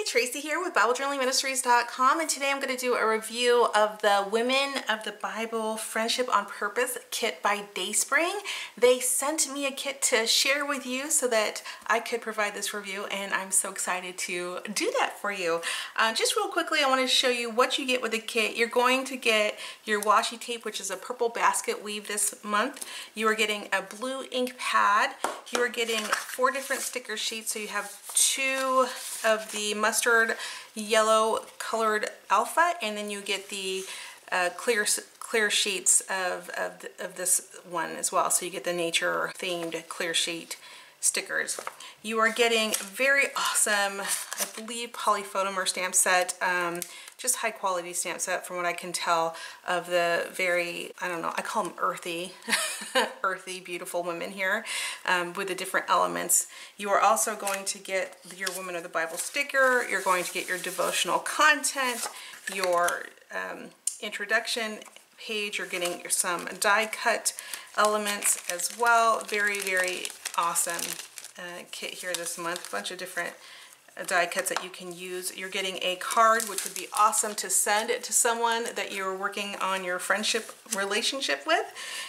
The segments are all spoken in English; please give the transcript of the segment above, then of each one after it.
Tracy here with BibleJournalingMinistries.com, and today I'm going to do a review of the Women of the Bible Friendship on Purpose kit by DaySpring. They sent me a kit to share with you so that I could provide this review, and I'm so excited to do that for you. Just real quickly, I want to show you what you get with the kit. You're going to get your washi tape, which is a purple basket weave this month. You are getting a blue ink pad. You are getting 4 different sticker sheets, so you have 2 of the mustard yellow colored alpha, and then you get the clear sheets of this one as well. So you get the nature themed clear sheet stickers. You are getting very awesome, I believe, polyphotomer stamp set, just high quality stamp set from what I can tell, of the very, I don't know, I call them earthy, earthy, beautiful women here with the different elements. You are also going to get your Women of the Bible sticker. You're going to get your devotional content, your introduction page. You're getting some die cut elements as well. Very, very awesome kit here this month. A bunch of different die cuts that you can use. You're getting a card, which would be awesome to send it to someone that you're working on your friendship relationship with.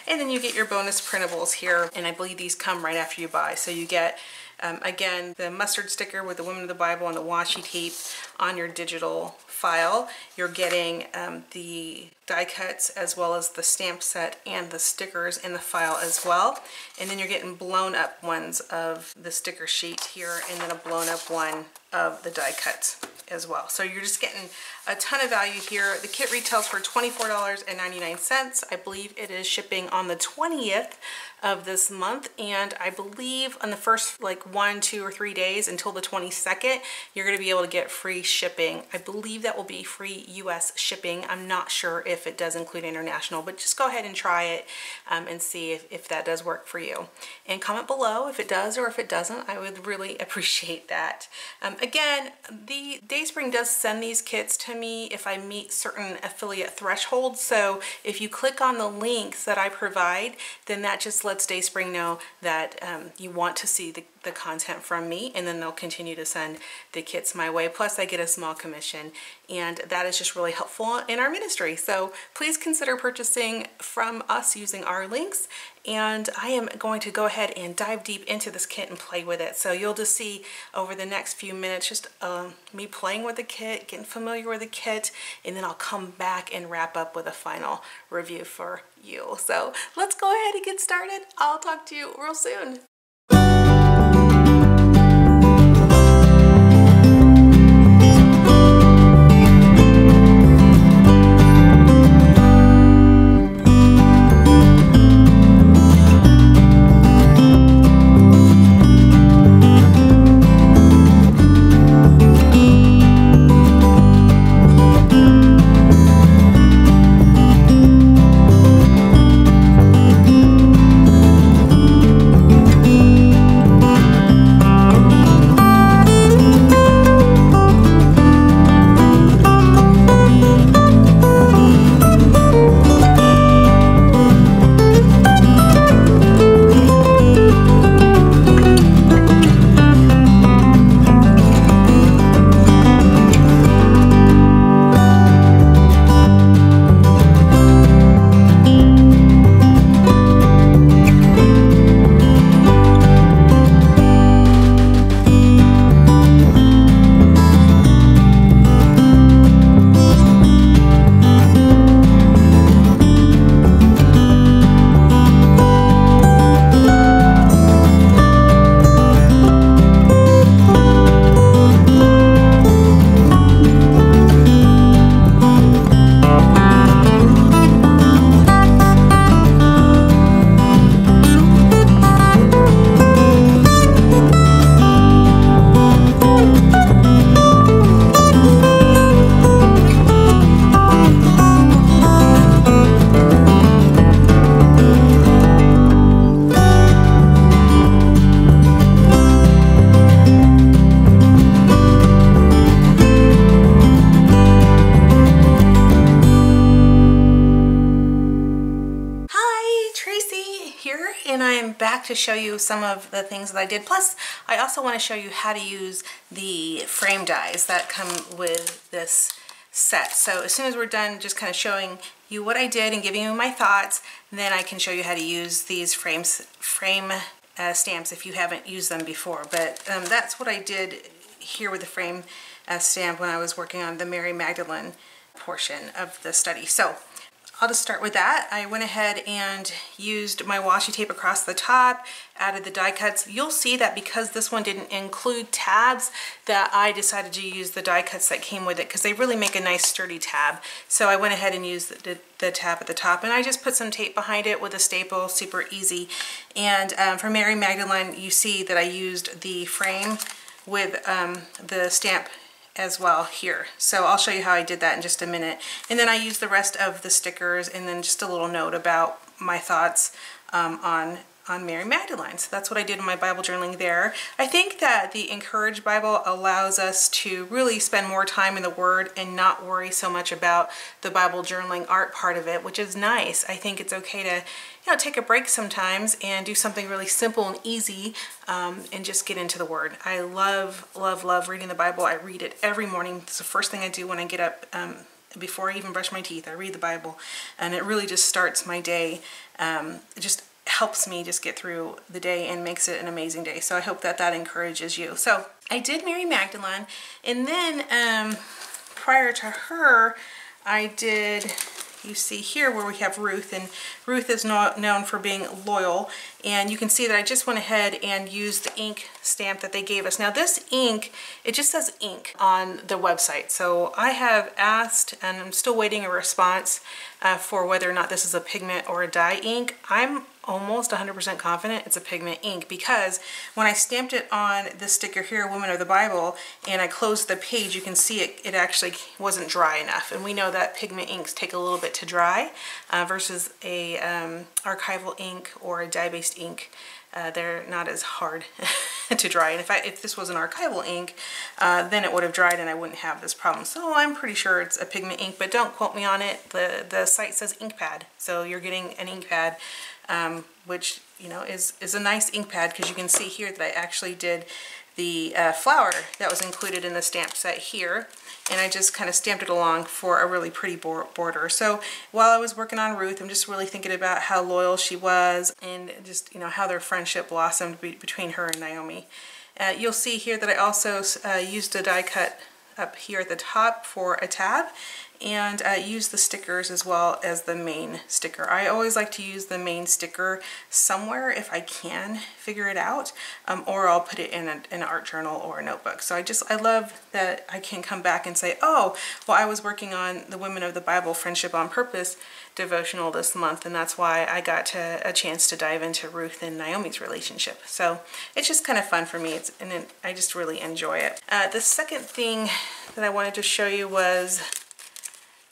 And then you get your bonus printables here, and I believe these come right after you buy. So you get again, the mustard sticker with the Women of the Bible and the washi tape on your digital file. You're getting the die cuts as well as the stamp set and the stickers in the file as well. And then you're getting blown up ones of the sticker sheet here, and then a blown up one of the die cuts as well. So you're just getting a ton of value here. The kit retails for $24.99. I believe it is shipping on the 20th of this month, and I believe on the first like 1, 2, or 3 days until the 22nd, you're going to be able to get free shipping. I believe that will be free US shipping. I'm not sure if it does include international, but just go ahead and try it and see if that does work for you. And comment below if it does or if it doesn't. I would really appreciate that. Again, the DaySpring does send these kits to me if I meet certain affiliate thresholds. So if you click on the links that I provide, then that just lets DaySpring know that you want to see the content from me, and then they'll continue to send the kits my way. Plus I get a small commission, and that is just really helpful in our ministry. So please consider purchasing from us using our links, and I am going to go ahead and dive deep into this kit and play with it. So you'll just see over the next few minutes just me playing with the kit, getting familiar with the kit, and then I'll come back and wrap up with a final review for you. So let's go ahead and get started. I'll talk to you real soon. back to show you some of the things that I did. Plus, I also want to show you how to use the frame dies that come with this set. So as soon as we're done just kind of showing you what I did and giving you my thoughts, then I can show you how to use these frame stamps if you haven't used them before. But that's what I did here with the frame stamp when I was working on the Mary Magdalene portion of the study. So I'll just start with that. I went ahead and used my washi tape across the top, added the die cuts. You'll see that because this one didn't include tabs, that I decided to use the die cuts that came with it because they really make a nice sturdy tab. So I went ahead and used the tab at the top, and I just put some tape behind it with a staple, super easy. And for Mary Magdalene, you see that I used the frame with the stamp as well here. So I'll show you how I did that in just a minute. And then I used the rest of the stickers and then just a little note about my thoughts on Mary Magdalene. So that's what I did in my Bible journaling there. I think that the Encourage Bible allows us to really spend more time in the Word and not worry so much about the Bible journaling art part of it, which is nice. I think it's okay to, you know, take a break sometimes and do something really simple and easy and just get into the Word. I love, love, love reading the Bible. I read it every morning. It's the first thing I do when I get up. Before I even brush my teeth, I read the Bible, and it really just starts my day. It just helps me just get through the day and makes it an amazing day. So I hope that that encourages you. So I did Mary Magdalene, and then prior to her, I did, you see here where we have Ruth, and Ruth is not known for being loyal, and you can see that I just went ahead and used the ink stamp that they gave us. Now this ink, it just says ink on the website, so I have asked, and I'm still waiting a response for whether or not this is a pigment or a dye ink. I'm almost 100% confident it's a pigment ink, because when I stamped it on this sticker here, Women of the Bible, and I closed the page, you can see it actually wasn't dry enough. And we know that pigment inks take a little bit to dry versus a archival ink or a dye-based ink. They're not as hard to dry. And if this was an archival ink, then it would have dried and I wouldn't have this problem. So I'm pretty sure it's a pigment ink, but don't quote me on it. The site says ink pad, so you're getting an ink pad, which, you know, is a nice ink pad, because you can see here that I actually did the flower that was included in the stamp set here, and I just kind of stamped it along for a really pretty border. So while I was working on Ruth, I'm just really thinking about how loyal she was, and just, you know, how their friendship blossomed between her and Naomi. You'll see here that I also used a die cut up here at the top for a tab, and use the stickers as well as the main sticker. I always like to use the main sticker somewhere if I can figure it out, or I'll put it in an art journal or a notebook. So I love that I can come back and say, oh, well, I was working on the Women of the Bible Friendship on Purpose devotional this month, and that's why I got a chance to dive into Ruth and Naomi's relationship. So it's just kind of fun for me, I just really enjoy it. The second thing that I wanted to show you was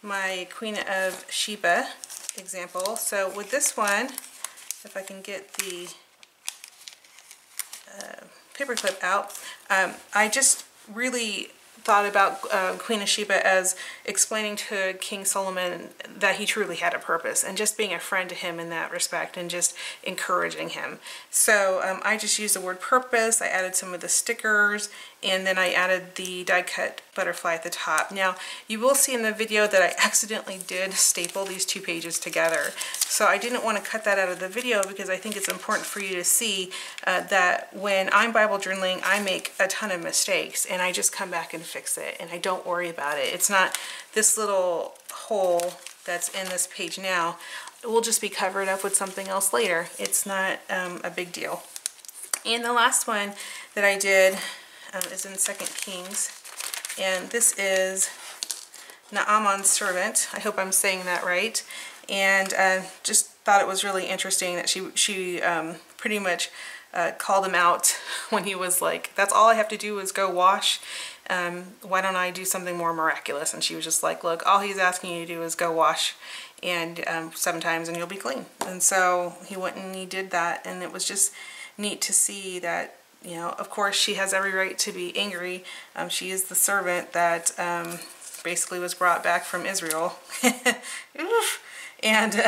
my Queen of Sheba example. So with this one, if I can get the paper clip out, I just really thought about Queen of Sheba as explaining to King Solomon that he truly had a purpose, and just being a friend to him in that respect, and just encouraging him. So I just used the word purpose, I added some of the stickers, and then I added the die cut butterfly at the top. Now you will see in the video that I accidentally did staple these two pages together, so I didn't want to cut that out of the video, because I think it's important for you to see that when I'm Bible journaling, I make a ton of mistakes, and I just come back and fix it, and I don't worry about it. It's not this little hole that's in this page now, it will just be covered up with something else later. It's not a big deal. And the last one that I did is in 2 Kings, and this is Naaman's servant. I hope I'm saying that right. And just thought it was really interesting that she pretty much called him out when he was like, that's all I have to do is go wash. Why don't I do something more miraculous? And she was just like, look, all he's asking you to do is go wash and 7 times and you'll be clean. And so he went and he did that, and it was just neat to see that, you know, of course she has every right to be angry. She is the servant that basically was brought back from Israel. And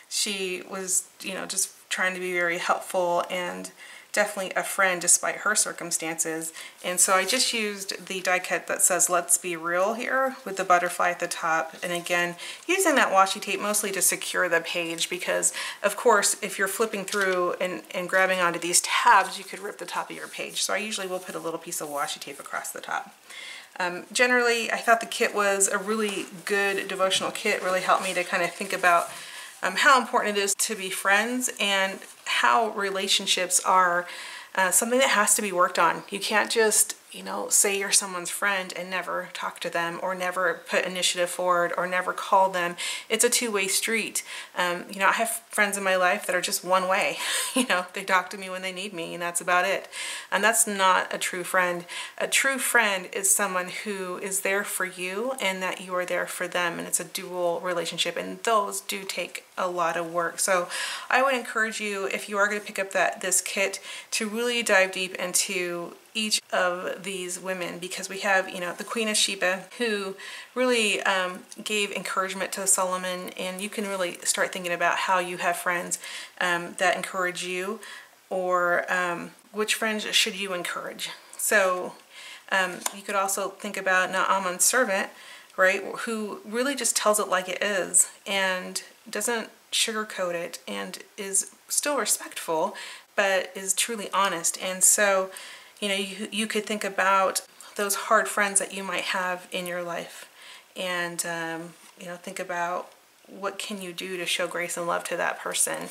she was, you know, just trying to be very helpful and definitely a friend despite her circumstances. And so I just used the die cut that says "Let's Be Real" here with the butterfly at the top, and again using that washi tape mostly to secure the page, because of course if you're flipping through and grabbing onto these tabs, you could rip the top of your page. So I usually will put a little piece of washi tape across the top. Generally, I thought the kit was a really good devotional kit. Really helped me to kind of think about how important it is to be friends, and how relationships are something that has to be worked on. You can't just, say you're someone's friend and never talk to them, or never put initiative forward, or never call them. It's a two-way street. I have friends in my life that are just one way. They talk to me when they need me, and that's about it. And that's not a true friend. A true friend is someone who is there for you and that you are there for them, and it's a dual relationship, and those do take a lot of work. So I would encourage you, if you are going to pick up this kit, to really dive deep into each of these women, because we have, the Queen of Sheba, who really gave encouragement to Solomon, and you can really start thinking about how you have friends that encourage you, or which friends should you encourage. So you could also think about Naaman's servant, right, who really just tells it like it is and doesn't sugarcoat it, and is still respectful but is truly honest. And so you could think about those hard friends that you might have in your life, and think about what can you do to show grace and love to that person.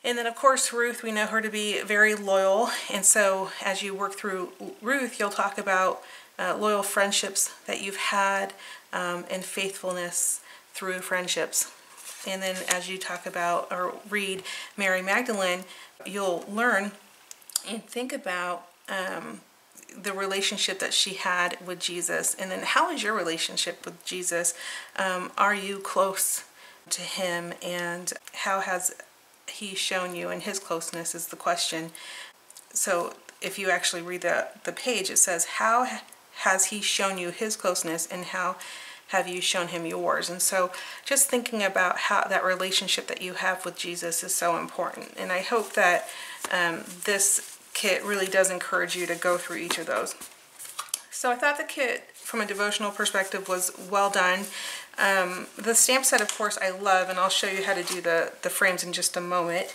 And then of course Ruth, we know her to be very loyal, and so as you work through Ruth, you'll talk about loyal friendships that you've had, and faithfulness through friendships. And then as you talk about or read Mary Magdalene, you'll learn and think about the relationship that she had with Jesus. And then how is your relationship with Jesus? Are you close to him, and how has he shown you? And his closeness is the question. So if you actually read the page, it says, how has he shown you his closeness, and how have you shown him yours? And so just thinking about how that relationship that you have with Jesus is so important. And I hope that this kit really does encourage you to go through each of those. So I thought the kit from a devotional perspective was well done. The stamp set, of course, I love, and I'll show you how to do the frames in just a moment.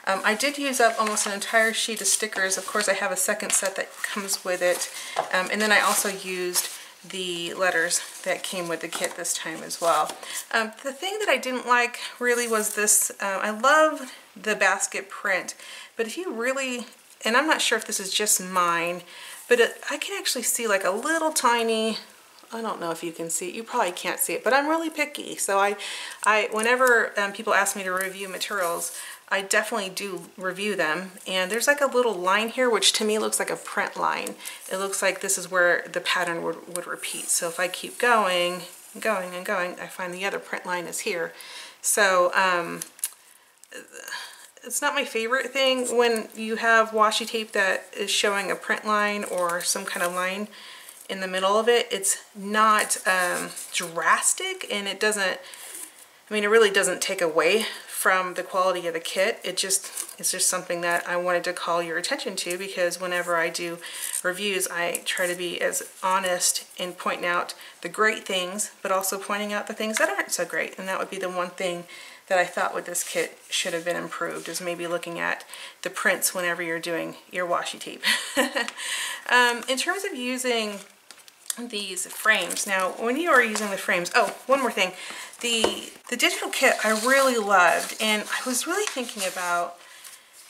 I did use up almost an entire sheet of stickers. Of course, I have a second set that comes with it. And then I also used the letters that came with the kit this time as well. The thing that I didn't like really was this. I love the basket print, but if you really, and I'm not sure if this is just mine, but I can actually see like a little tiny, I don't know if you can see it, you probably can't see it, but I'm really picky. So I whenever people ask me to review materials, I definitely do review them. And there's like a little line here, which to me looks like a print line. It looks like this is where the pattern would repeat. So if I keep going, and going, I find the other print line is here. So it's not my favorite thing when you have washi tape that is showing a print line or some kind of line in the middle of it. It's not drastic, and it doesn't, it really doesn't take away from the quality of the kit. It's just something that I wanted to call your attention to, because whenever I do reviews, I try to be as honest in pointing out the great things, but also pointing out the things that aren't so great. And that would be the one thing that I thought with this kit should have been improved, is maybe looking at the prints whenever you're doing your washi tape. In terms of using these frames, now when you are using the frames, oh, one more thing. The digital kit I really loved, and I was really thinking about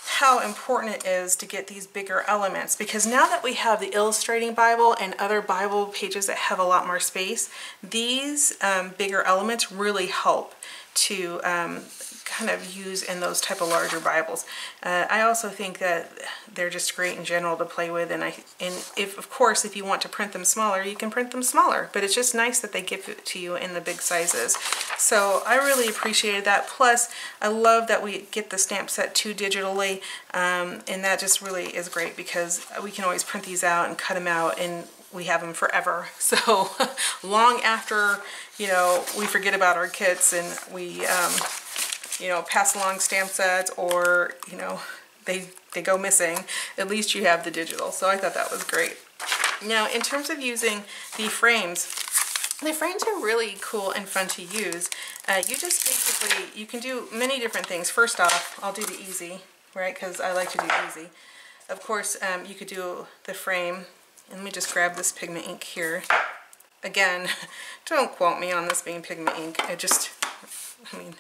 how important it is to get these bigger elements, because now that we have the illustrating Bible and other Bible pages that have a lot more space, these bigger elements really help to kind of use in those type of larger Bibles. I also think that they're just great in general to play with, and if of course if you want to print them smaller, you can print them smaller, but it's just nice that they give it to you in the big sizes. So I really appreciated that. Plus I love that we get the stamp set too digitally, and that just really is great, because we can always print these out and cut them out, and we have them forever. So long after, we forget about our kits and we you know, pass along stamp sets or, you know, they go missing, at least you have the digital. So I thought that was great. Now, in terms of using the frames are really cool and fun to use. You just basically, you can do many different things. First off, I'll do the easy, right, because I like to do easy. Of course, you could do the frame. And let me just grab this pigment ink here. Again, don't quote me on this being pigment ink. It just, I mean,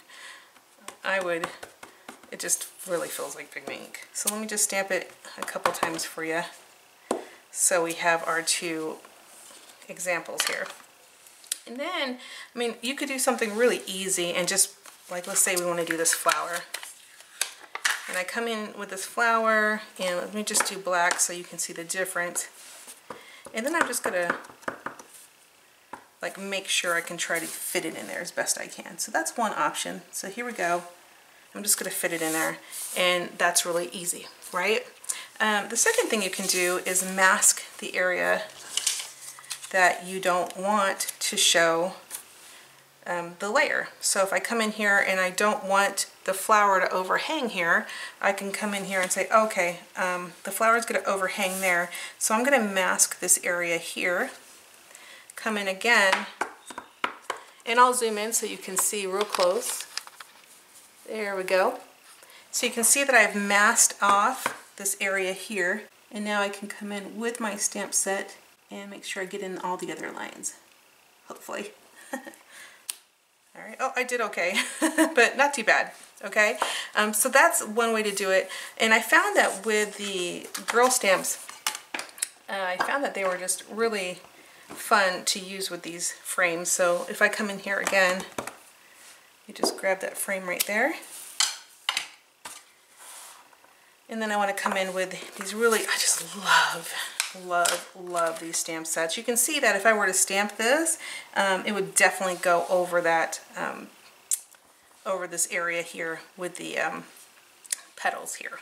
it just really feels like pigment ink. So let me just stamp it a couple times for you. So we have our two examples here. And then, I mean, you could do something really easy and just, like, let's say we want to do this flower. And I come in with this flower, and let me just do black so you can see the difference. And then I'm just going to, like, make sure I can try to fit it in there as best I can. So that's one option. So here we go. I'm just going to fit it in there, and that's really easy, right? The second thing you can do is mask the area that you don't want to show the layer. So if I come in here and I don't want the flower to overhang here, I can come in here and say, okay, the flower is going to overhang there, so I'm going to mask this area here. Come in again, and I'll zoom in so you can see real close. There we go. So you can see that I've masked off this area here, and now I can come in with my stamp set and make sure I get in all the other lines, hopefully. All right, oh, I did okay, but not too bad, okay? So that's one way to do it. And I found that with the girl stamps, I found that they were just really fun to use with these frames. So if I come in here again, you just grab that frame right there. And then I want to come in with these really, I just love these stamp sets. You can see that if I were to stamp this, it would definitely go over that, over this area here with the petals here.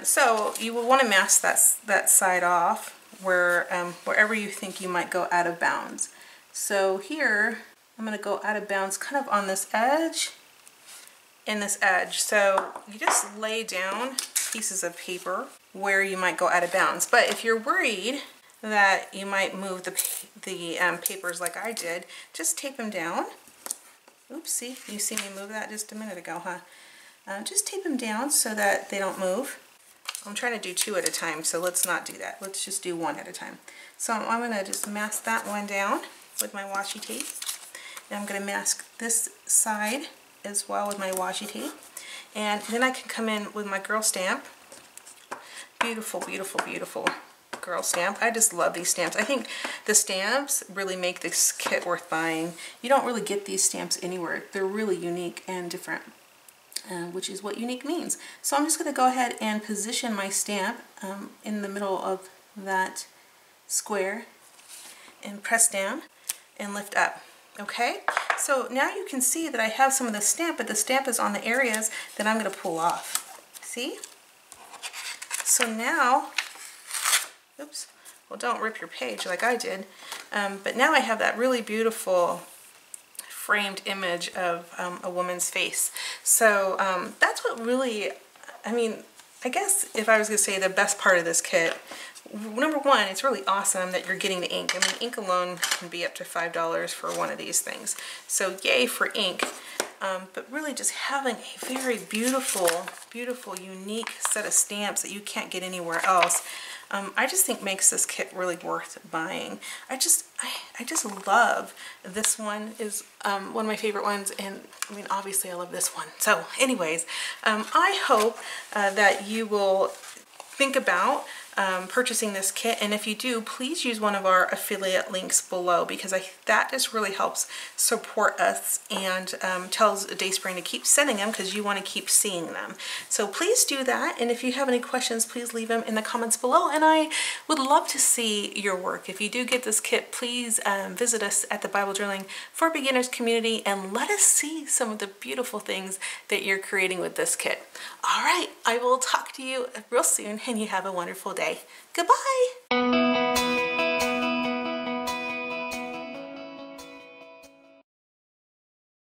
So you will want to mask that side off where wherever you think you might go out of bounds. So here I'm going to go out of bounds kind of on this edge and this edge. So you just lay down pieces of paper where you might go out of bounds. But if you're worried that you might move the papers like I did, just tape them down. Oops, see, you see me move that just a minute ago, huh? Just tape them down so that they don't move. I'm trying to do two at a time, so let's not do that. Let's just do one at a time. So I'm going to just mask that one down with my washi tape. And I'm going to mask this side as well with my washi tape. And then I can come in with my girl stamp. Beautiful, beautiful, beautiful girl stamp. I just love these stamps. I think the stamps really make this kit worth buying. You don't really get these stamps anywhere. They're really unique and different, which is what unique means. So I'm just going to go ahead and position my stamp in the middle of that square and press down and lift up. Okay, so now you can see that I have some of the stamp, but the stamp is on the areas that I'm going to pull off. See? So now, oops, well, don't rip your page like I did, but now I have that really beautiful framed image of a woman's face. So that's what really, I mean, I guess if I was going to say the best part of this kit, number one, it's really awesome that you're getting the ink. I mean, ink alone can be up to $5 for one of these things. So yay for ink. But really just having a very beautiful, beautiful, unique set of stamps that you can't get anywhere else, I just think makes this kit really worth buying. I just love this one. Is one of my favorite ones, and I mean, obviously I love this one. So anyways, I hope that you will think about purchasing this kit, and if you do, please use one of our affiliate links below, because that just really helps support us and tells DaySpring to keep sending them, because you want to keep seeing them. So please do that, and if you have any questions, please leave them in the comments below, and I would love to see your work. If you do get this kit, please visit us at the Bible Journaling for Beginners community and let us see some of the beautiful things that you're creating with this kit. All right, I will talk to you real soon, and you have a wonderful day. Goodbye.